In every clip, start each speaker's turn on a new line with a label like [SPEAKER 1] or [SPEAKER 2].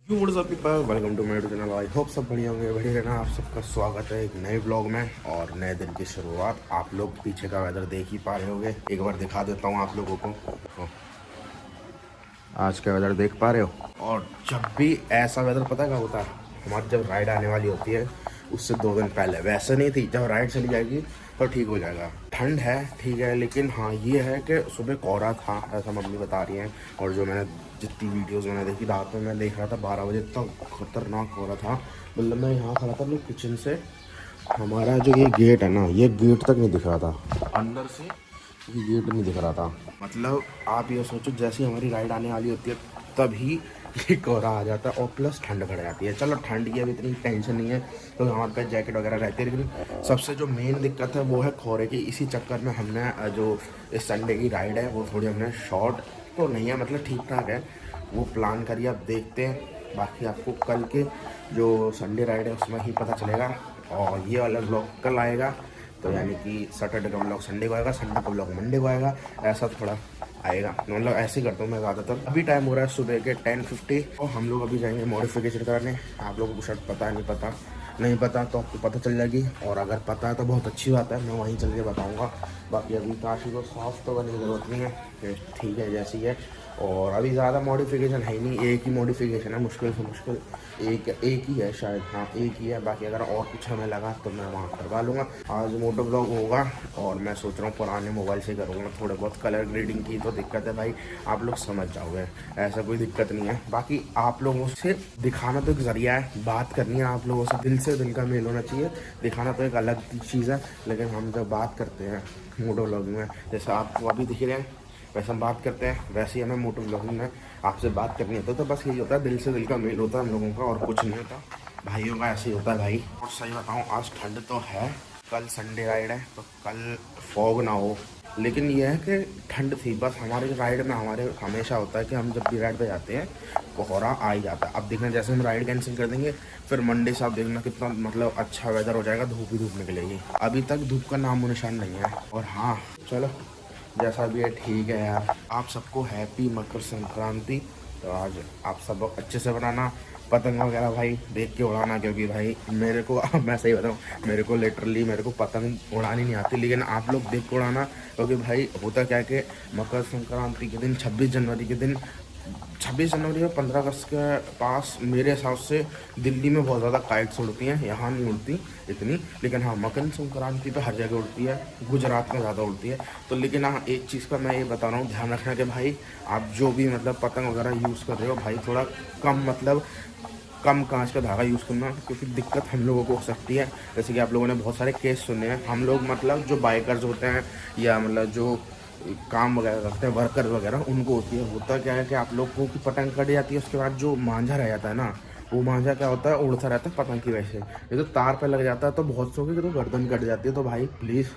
[SPEAKER 1] Welcome to my channel. I hope सब बढ़िया होंगे, बढ़िया रहना। आप सबका स्वागत है एक नए ब्लॉग में और नए दिन की शुरुआत। आप लोग पीछे का वेदर देख ही पा रहे होंगे, एक बार दिखा देता हूँ आप लोगों को। आज का वेदर देख पा रहे हो। और जब भी ऐसा वेदर पता है क्या होता है, हमारी जब राइड आने वाली होती है उससे 2 दिन पहले वैसे नहीं थी। जब राइड चली जाएगी तो ठीक हो जाएगा। ठंड है ठीक है, लेकिन हाँ ये है कि सुबह कोहरा था, ऐसा मम्मी बता रही हैं। और जो मैंने जितनी वीडियोस मैंने देखी, रात में मैं देख रहा था 12 बजे तक खतरनाक कोहरा था। मतलब मैं यहाँ खड़ा था, लोग किचन से हमारा जो ये गेट है ना, ये गेट तक नहीं दिख रहा था, अंदर से ये गेट नहीं दिख रहा था। मतलब आप ये सोचो जैसी हमारी राइड आने वाली होती है तभी ये कोहरा आ जाता है और प्लस ठंड बढ़ जाती है। चलो ठंड की अभी इतनी टेंशन नहीं है तो हमारे पास जैकेट वगैरह रहती है, लेकिन सबसे जो मेन दिक्कत है वो है कोहरे की। इसी चक्कर में हमने जो इस संडे की राइड है वो थोड़ी हमने शॉर्ट तो नहीं है, मतलब ठीक ठाक है, वो प्लान करिए। अब देखते हैं, बाकी आपको कल के जो संडे राइड है उसमें ही पता चलेगा। और ये वाला ब्लॉग कल आएगा, तो यानी कि सैटरडे का ब्लॉग संडे को आएगा, संडे का ब्लॉग मंडे को आएगा, ऐसा थोड़ा आएगा। मतलब ऐसे ही करता हूँ मैं ज़्यादातर। अभी टाइम हो रहा है सुबह के 10:50 और हम लोग अभी जाएंगे मॉडिफिकेशन कराने। आप लोगों को शायद पता नहीं पता तो आपको पता चल जाएगी, और अगर पता है तो बहुत अच्छी बात है, मैं वहीं चल के बताऊँगा। बाकी अभी काशी को साफ तो करने की ज़रूरत नहीं है, ठीक है जैसी है। और अभी ज़्यादा मॉडिफिकेशन है ही नहीं, एक ही मॉडिफिकेशन है, मुश्किल से मुश्किल एक ही है शायद, हाँ एक ही है। बाकी अगर और कुछ हमें लगा तो मैं वहाँ करवा लूँगा। आज मोटो ब्लॉग होगा और मैं सोच रहा हूँ पुराने मोबाइल से करूँगा। थोड़े बहुत कलर ग्रेडिंग की तो दिक्कत है भाई, आप लोग समझ जाओगे, ऐसा कोई दिक्कत नहीं है। बाकी आप लोगों से दिखाना तो एक ज़रिया है, बात करनी है आप लोगों से दिल का मेल होना चाहिए। दिखाना तो एक अलग चीज़ है, लेकिन हम जब बात करते हैं मोटो ब्लॉग में, जैसे आपको अभी दिख रहे हैं वैसे हम बात करते हैं, वैसे ही हमें मोटो ब्लॉगिंग में आपसे बात करनी होती है। तो बस यही होता है, दिल से दिल का मेल होता है हम लोगों का, और कुछ नहीं होता। भाइयों का ऐसे ही होता है भाई। और सही बताऊँ, आज ठंड तो है, कल संडे राइड है तो कल फॉग ना हो, लेकिन यह है कि ठंड थी। बस हमारे राइड में हमारे हमेशा होता है कि हम जब भी राइड पे जाते हैं कोहरा आ ही जाता है। अब देखना, जैसे हम राइड कैंसिल कर देंगे फिर मंडे से आप देखना कितना मतलब अच्छा वेदर हो जाएगा, धूप ही धूप निकलेगी। अभी तक धूप का नामो निशान नहीं है। और हाँ चलो जैसा भी है ठीक है यार। आप सबको हैप्पी मकर संक्रांति। तो आज आप सब अच्छे से बनाना, पतंग वगैरह भाई देख के उड़ाना, क्योंकि भाई मेरे को मैं सही बताऊँ, मेरे को लिटरली मेरे को पतंग उड़ानी नहीं आती, लेकिन आप लोग देख के उड़ाना। क्योंकि भाई होता क्या है कि मकर संक्रांति के दिन 26 जनवरी के दिन 26 जनवरी और 15 अगस्त के पास मेरे हिसाब से दिल्ली में बहुत ज़्यादा काइट्स उड़ती हैं, यहाँ नहीं उड़ती इतनी। लेकिन हाँ मकर संक्रांति पे हर जगह उड़ती है, गुजरात में ज़्यादा उड़ती है। तो लेकिन हाँ एक चीज़ का मैं ये बता रहा हूँ, ध्यान रखना कि भाई आप जो भी मतलब पतंग वगैरह यूज़ कर रहे हो भाई थोड़ा कम, मतलब कम कांच का धागा यूज़ करना, क्योंकि दिक्कत हम लोगों को हो सकती है। जैसे कि आप लोगों ने बहुत सारे केस सुने हैं, हम लोग मतलब जो बाइकर्स होते हैं या मतलब जो काम वगैरह करते हैं वर्कर वगैरह, उनको होती है। होता क्या है कि आप लोगों की पतंग कट जाती है, उसके बाद जो मांझा रह जाता है ना, वो मांझा क्या होता है, उड़ता रहता है पतंग की वजह से। ये तो तार पे लग जाता है तो बहुत सौ की तो गर्दन कट जाती है। तो भाई प्लीज़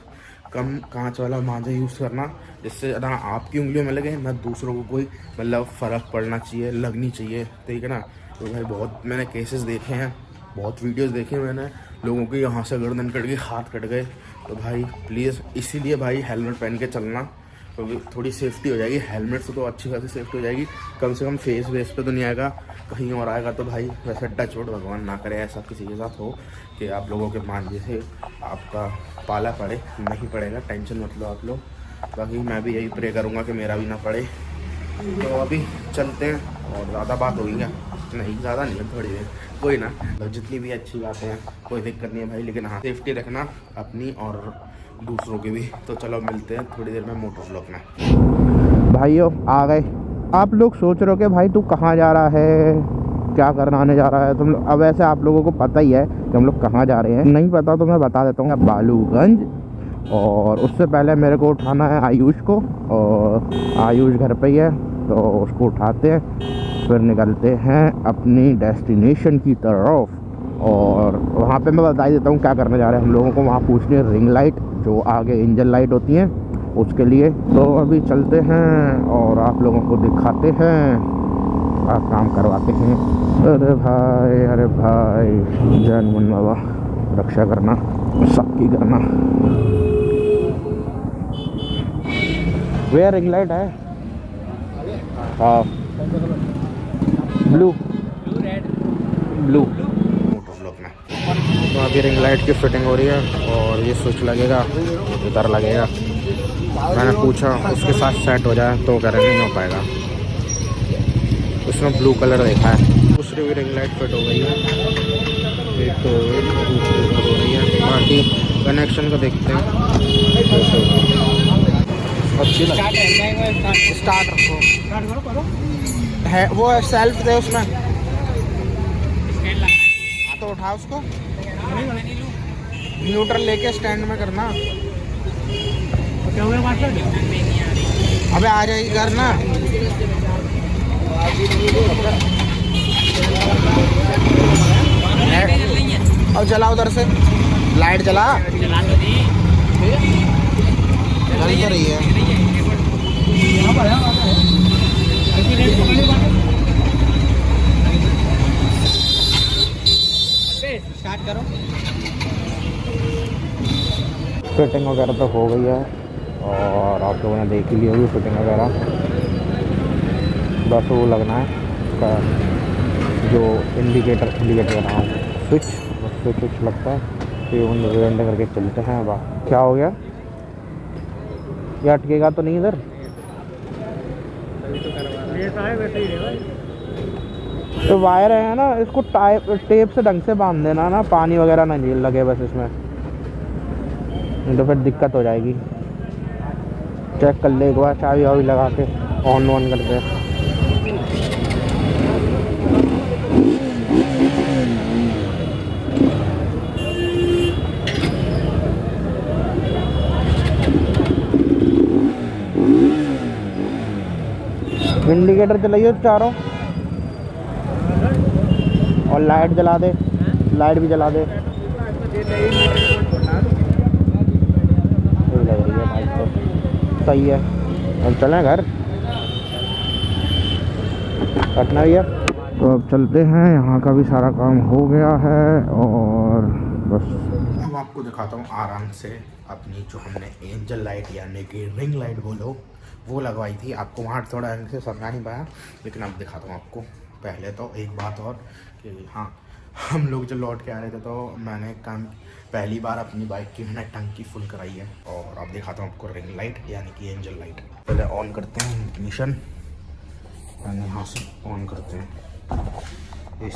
[SPEAKER 1] कम कांच वाला मांझा यूज़ करना, जिससे ना आपकी उंगलियों में लगे ना दूसरों को कोई मतलब फ़र्क पड़ना चाहिए, लगनी चाहिए, ठीक है ना। तो भाई बहुत मैंने केसेस देखे हैं, बहुत वीडियोस देखे मैंने, लोगों के यहाँ से गर्दन कट गई, हाथ कट गए। तो भाई प्लीज़ इसीलिए भाई हेलमेट पहन के चलना, क्योंकि थोड़ी सेफ्टी हो जाएगी। हेलमेट से तो अच्छी खासी सेफ्टी हो जाएगी, कम से कम फेस वेस पे तो नहीं आएगा, कहीं और आएगा तो भाई वैसे टच वुड भगवान ना करे ऐसा किसी के साथ हो कि आप लोगों के मांझे से आपका पाला पड़े। नहीं पड़ेगा, टेंशन मत लो आप लोग। बाकी मैं भी यही प्रे करूँगा कि मेरा भी ना पड़े। तो अभी चलते हैं, और ज़्यादा बात होगी क्या, नहीं ज़्यादा नहीं है, थोड़ी देर, कोई ना, मतलब जितनी भी अच्छी बातें हैं कोई दिक्कत नहीं है भाई, लेकिन हाँ सेफ्टी रखना अपनी और दूसरों की भी। तो चलो मिलते हैं थोड़ी देर में मोटर ब्लॉक में। भाइयों आ गए। आप लोग सोच रहे हो कि भाई तू कहाँ जा रहा है, क्या करना आने जा रहा है तुम लोग। अब ऐसे आप लोगों को पता ही है कि हम लोग कहाँ जा रहे हैं, नहीं पता तो मैं बता देता हूँ, बालूगंज। और उससे पहले मेरे को उठाना है आयुष को, और आयुष घर पे ही है तो उसको उठाते हैं, फिर निकलते हैं अपनी डेस्टिनेशन की तरफ। और वहाँ पे मैं बता ही देता हूँ क्या करने जा रहे हैं हम लोगों को। वहाँ पूछनी है रिंग लाइट, जो आगे इंजन लाइट होती हैं उसके लिए। तो अभी चलते हैं और आप लोगों को दिखाते हैं, काम करवाते हैं। अरे भाई जय हनुमान बाबा, रक्षा करना सबकी करना। वे रिंग लाइट है, हाँ ब्लू रेड
[SPEAKER 2] ब्लू।
[SPEAKER 1] मोटो ब्लॉक में तो अभी रिंग लाइट की फिटिंग हो रही है और ये स्विच लगेगा, इधर लगेगा। मैंने पूछा उसके साथ सेट हो जाए तो कह रहे नहीं हो पाएगा, उसमें ब्लू कलर देखा है। दूसरी भी रिंग लाइट फिट हो गई है, एक तो हो रही है। बाकी कनेक्शन को देखते हैं। अच्छी स्टार्ट रखो है, वो सेल्फ दे उसमें। हाँ तो उठा उसको, न्यूट्रल लेके स्टैंड में करना। अबे आ जाएगी घर ना। और जला उधर से लाइट जला जल तो रही है। स्टार्ट करो। फिटिंग वगैरह तो हो गई है और आप लोगों ने देख ही ली होगी फिटिंग वगैरह। बस वो लगना है उसका जो इंडिकेटर बना स्विच, स्विच लगता है तो ये करके चलते हैं। वाह क्या हो गया, ये अटकेगा तो नहीं इधर? तो वायर है ना, इसको टेप से ढंग से बांध देना ना, पानी वगैरह ना झील लगे बस इसमें, नहीं तो फिर दिक्कत हो जाएगी। चेक कर ले एक बार, चाबी वाबी लगा के ऑन करते हैं। इंडिकेटर चलाइए चारों और लाइट जला दे, लाइट भी जला दे। लग रही है भाई तो सही है। अब चलें घर, कटना भी है तो अब चलते हैं। यहाँ का भी सारा काम हो गया है और बस अब आपको दिखाता हूँ आराम से अपनी जो हमने एंजल लाइट यानी कि रिंग लाइट बोलो वो लगवाई थी। आपको वहाँ थोड़ा ढंग से समझा नहीं पाया, लेकिन अब दिखाता हूँ आपको। पहले तो एक बात और कि हाँ, हम लोग जब लौट के आ रहे थे तो मैंने काम पहली बार अपनी बाइक की मैंने टंकी फुल कराई है। और अब दिखाता हूँ आपको रिंग लाइट यानी कि एंजल लाइट। पहले ऑन करते हैं इग्निशन, यहाँ से ऑन करते हैं। इस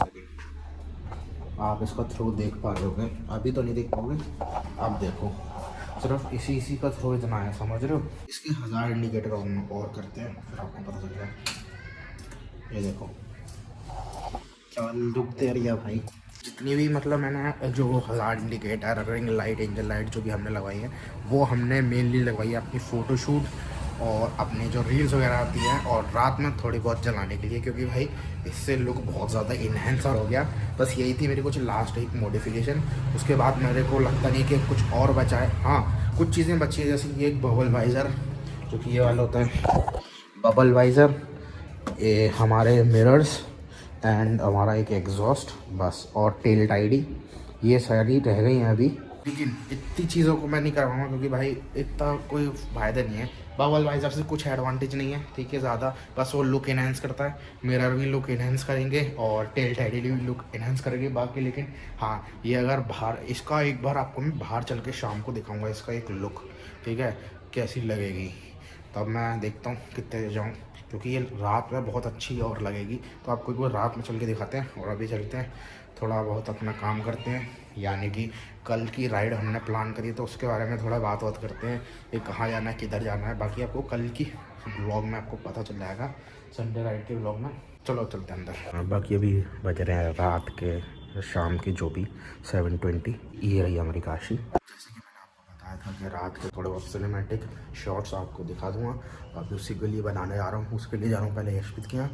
[SPEAKER 1] आप इसका थ्रो देख पा रहे होगे, अभी तो नहीं देख पाओगे, आप देखो सिर्फ इसी का थ्रो इतना है, समझ रहे हो। इसके 1000 इंडिकेटर ऑन और करते हैं फिर आपको पता चल जाए। ये देखो क्या लुक दे रही है भाई। जितनी भी मतलब मैंने जो 1000 indicator ring light angel light जो भी हमने लगवाई है वो हमने मेनली लगवाई है अपनी फ़ोटोशूट और अपने जो रील्स वगैरह आती हैं और रात में थोड़ी बहुत जलाने के लिए, क्योंकि भाई इससे लुक बहुत ज़्यादा इन्हेंसर हो गया। बस यही थी मेरी कुछ लास्ट एक मॉडिफिकेशन। उसके बाद मेरे को लगता नहीं कि कुछ और बचा है। हाँ कुछ चीज़ें बची है, जैसे ये एक बबल वाइज़र जो कि ये वाला होता है बबल वाइज़र, ये हमारे मिरर्स एंड हमारा एक एग्जॉस्ट बस, और टेल टाइडी, ये सारी रह गई हैं अभी। लेकिन इतनी चीज़ों को मैं नहीं करवाऊँगा क्योंकि भाई इतना कोई फ़ायदा नहीं है। बबल वाइज़र से कुछ एडवांटेज नहीं है, ठीक है ज़्यादा, बस वो लुक इन्हेंस करता है। मिरर भी लुक इन्हेंस करेंगे और टेल टाइडी भी लुक इन्हेंस करेंगे बाकी। लेकिन हाँ ये अगर बाहर इसका एक बार आपको मैं बाहर चल के शाम को दिखाऊँगा इसका एक लुक, ठीक है कैसी लगेगी। तब मैं देखता हूँ कितने जाऊँ, क्योंकि ये रात में बहुत अच्छी और लगेगी। तो आपको एक बार रात में चल के दिखाते हैं। और अभी चलते हैं थोड़ा बहुत अपना काम करते हैं, यानी कि कल की राइड हमने प्लान करी तो उसके बारे में थोड़ा बात करते हैं कि कहाँ जाना है किधर जाना है। बाकी आपको कल की व्लॉग में आपको पता चल जाएगा, संडे राइड के व्लॉग में। चलो चलते हैं अंदर। बाकी अभी बज रहे हैं रात के शाम के जो भी 7:20। ये रही हमारी काशी। जैसे कि मैंने आपको बताया था कि रात के थोड़े बहुत सिनेमैटिक शॉट्स आपको दिखा दूँगा। अभी उसी के लिए बनाने जा रहा हूँ, उसके लिए जा रहा हूँ पहले यशपित के यहाँ,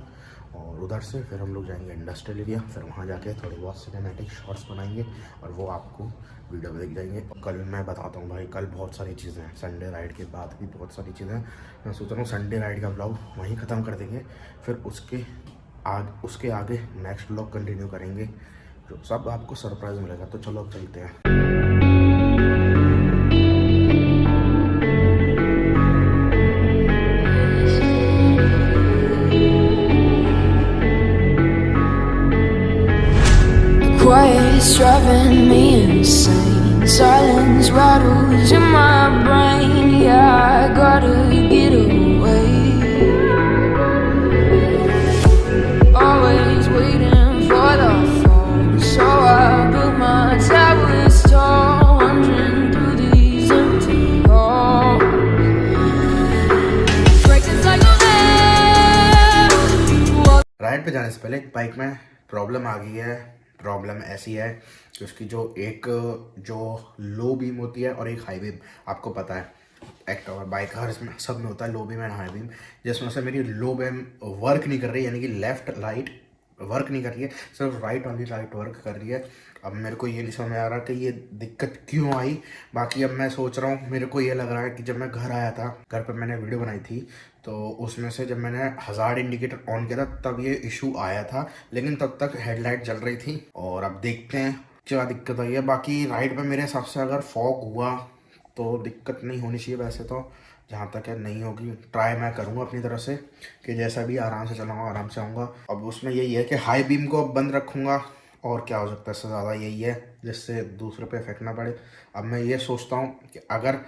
[SPEAKER 1] और उधर से फिर हम लोग जाएंगे इंडस्ट्रियल एरिया। फिर वहाँ जाके थोड़ी बहुत सिनेमैटिक शॉट्स बनाएंगे और वो आपको वीडियो में दिख जाएंगे। कल मैं बताता हूँ भाई, कल बहुत सारी चीज़ें हैं, संडे राइड के बाद भी बहुत सारी चीज़ें हैं। मैं सोच रहा हूँ संडे राइड का व्लॉग वहीं ख़त्म कर देंगे, फिर उसके आगे नेक्स्ट व्लॉग कंटिन्यू करेंगे, जो सब आपको सरप्राइज़ मिलेगा। तो चलो अब चलते हैं।
[SPEAKER 2] it's driving me insane. Silence rattles in my brain. Yeah, I gotta get away. Always waiting for the phone, so I built my towers tall, wandering through these empty halls. Break the cycle there.
[SPEAKER 1] Ride पे जाने से पहले bike में problem आ गई है। Problem ऐसी है कि उसकी जो लो बीम होती है और एक हाई बीम, आपको पता है एक बाइक हर इसमें सब में होता है low beam and high beam, जिसमें से मेरी लो बीम वर्क नहीं कर रही, यानी कि लेफ्ट लाइट वर्क नहीं कर रही है, सिर्फ राइट वाली लाइट वर्क कर रही है। अब मेरे को ये नहीं समझ आ रहा कि ये दिक्कत क्यों आई। बाकी अब मैं सोच रहा हूँ, मेरे को ये लग रहा है कि जब मैं घर आया था, घर पर मैंने वीडियो बनाई थी, तो उसमें से जब मैंने हज़ार्ड इंडिकेटर ऑन किया था तब ये इशू आया था, लेकिन तब तक हेडलाइट जल रही थी। और अब देखते हैं क्या दिक्कत आई है। बाकी राइड पे मेरे हिसाब से अगर फॉग हुआ तो दिक्कत नहीं होनी चाहिए, वैसे तो जहाँ तक है नहीं होगी। ट्राई मैं करूँगा अपनी तरफ से कि जैसा भी आराम से चलाऊँगा, आराम से आऊँगा। अब उसमें यही है कि हाई बीम को बंद रखूँगा, और क्या हो सकता है इससे ज़्यादा, यही है जिससे दूसरे पे इफेक्ट ना पड़े। अब मैं ये सोचता हूँ कि अगर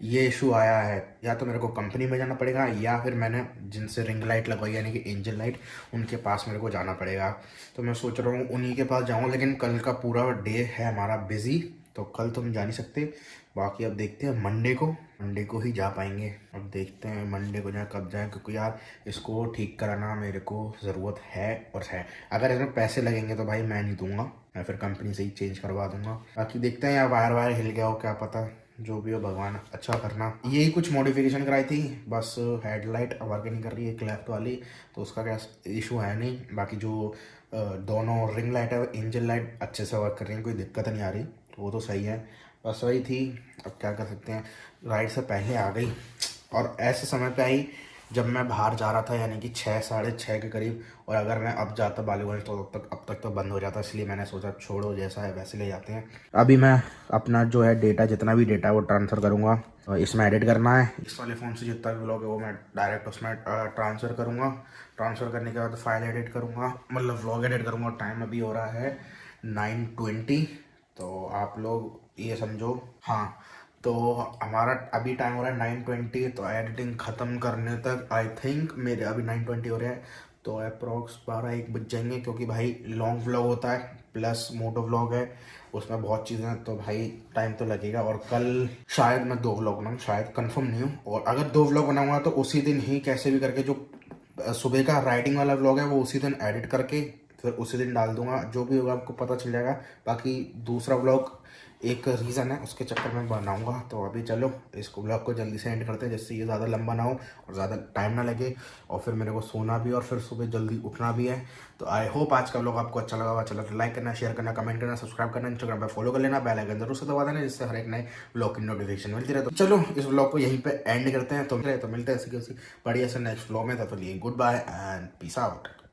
[SPEAKER 1] ये इशू आया है, या तो मेरे को कंपनी में जाना पड़ेगा, या फिर मैंने जिनसे रिंग लाइट लगवाई यानी कि एंजल लाइट, उनके पास मेरे को जाना पड़ेगा। तो मैं सोच रहा हूँ उन्हीं के पास जाऊँ, लेकिन कल का पूरा डे है हमारा बिजी, तो कल तो हम जा नहीं सकते। बाकी अब देखते हैं मंडे को ही जा पाएंगे। अब देखते हैं मंडे को जाए कब जाए, क्योंकि यार इसको ठीक कराना मेरे को ज़रूरत है। और है अगर इसमें पैसे लगेंगे तो भाई मैं नहीं दूंगा, मैं फिर कंपनी से ही चेंज करवा दूंगा। बाकी देखते हैं, यार वायर हिल गया हो क्या पता, जो भी हो भगवान अच्छा करना। यही कुछ मॉडिफिकेशन कराई थी, बस हेडलाइट वर्क नहीं कर रही है एक लेफ्ट वाली, तो उसका क्या इशू है नहीं। बाकी जो दोनों रिंग लाइट है इंजन लाइट अच्छे से वर्क कर रही है, कोई दिक्कत नहीं आ रही, तो वो तो सही है। बस वही थी, अब क्या कर सकते हैं। राइड से पहले आ गई, और ऐसे समय पे आई जब मैं बाहर जा रहा था, यानी कि 6 साढ़े 6 के करीब। और अगर मैं अब जाता बालीगंज तो अब तक तो बंद हो जाता, इसलिए मैंने सोचा छोड़ो, जैसा है वैसे ले जाते हैं। अभी मैं अपना जो है डेटा, जितना भी डेटा है वो ट्रांसफ़र करूँगा, इसमें एडिट करना है। इस वाले फ़ोन से जितना भी व्लॉग है वो मैं डायरेक्ट उसमें ट्रांसफ़र करूँगा। ट्रांसफ़र करने के बाद फाइल एडिट करूँगा, मतलब व्लॉग एडिट करूँगा। टाइम अभी हो रहा है 9:20, तो आप लोग ये समझो, हाँ, तो हमारा अभी टाइम हो रहा है 9:20, तो एडिटिंग ख़त्म करने तक आई थिंक मेरे अभी 9:20 हो रहे हैं, तो अप्रॉक्स 12-1 बज जाएंगे, क्योंकि भाई लॉन्ग व्लॉग होता है प्लस मोटो व्लॉग है, उसमें बहुत चीज़ें हैं, तो भाई टाइम तो लगेगा। और कल शायद मैं 2 व्लॉग बनाऊँ, शायद कंफर्म नहीं हूँ। और अगर 2 व्लॉग बनाऊँगा तो उसी दिन ही कैसे भी करके जो सुबह का राइडिंग वाला व्लॉग है वो उसी दिन एडिट करके फिर उसी दिन डाल दूंगा। जो भी होगा आपको पता चल जाएगा। बाकी दूसरा व्लॉग एक रीज़न है, उसके चक्कर में बनाऊंगा। तो अभी चलो इसको व्लॉग को जल्दी से एंड करते हैं, जिससे ये ज़्यादा लंबा ना हो और ज़्यादा टाइम ना लगे, और फिर मेरे को सोना भी और फिर सुबह जल्दी उठना भी है। तो आई होप आज का व्लॉग आपको अच्छा लगा होगा। चलो तो लाइक करना, शेयर करना, कमेंट करना, सब्सक्राइब करना, इंस्टाग्राम पर फॉलो कर लेना, बेल आइकन जरूर से दबा देना, जिससे हर एक नए व्लॉग की नोटिफिकेशन मिलती रहे। तो चलो इस व्लॉग को यहीं पर एंड करते हैं, तो मिलते हैं ऐसी बढ़िया से नेक्स्ट व्लॉग में। तो लिए good bye and peace out.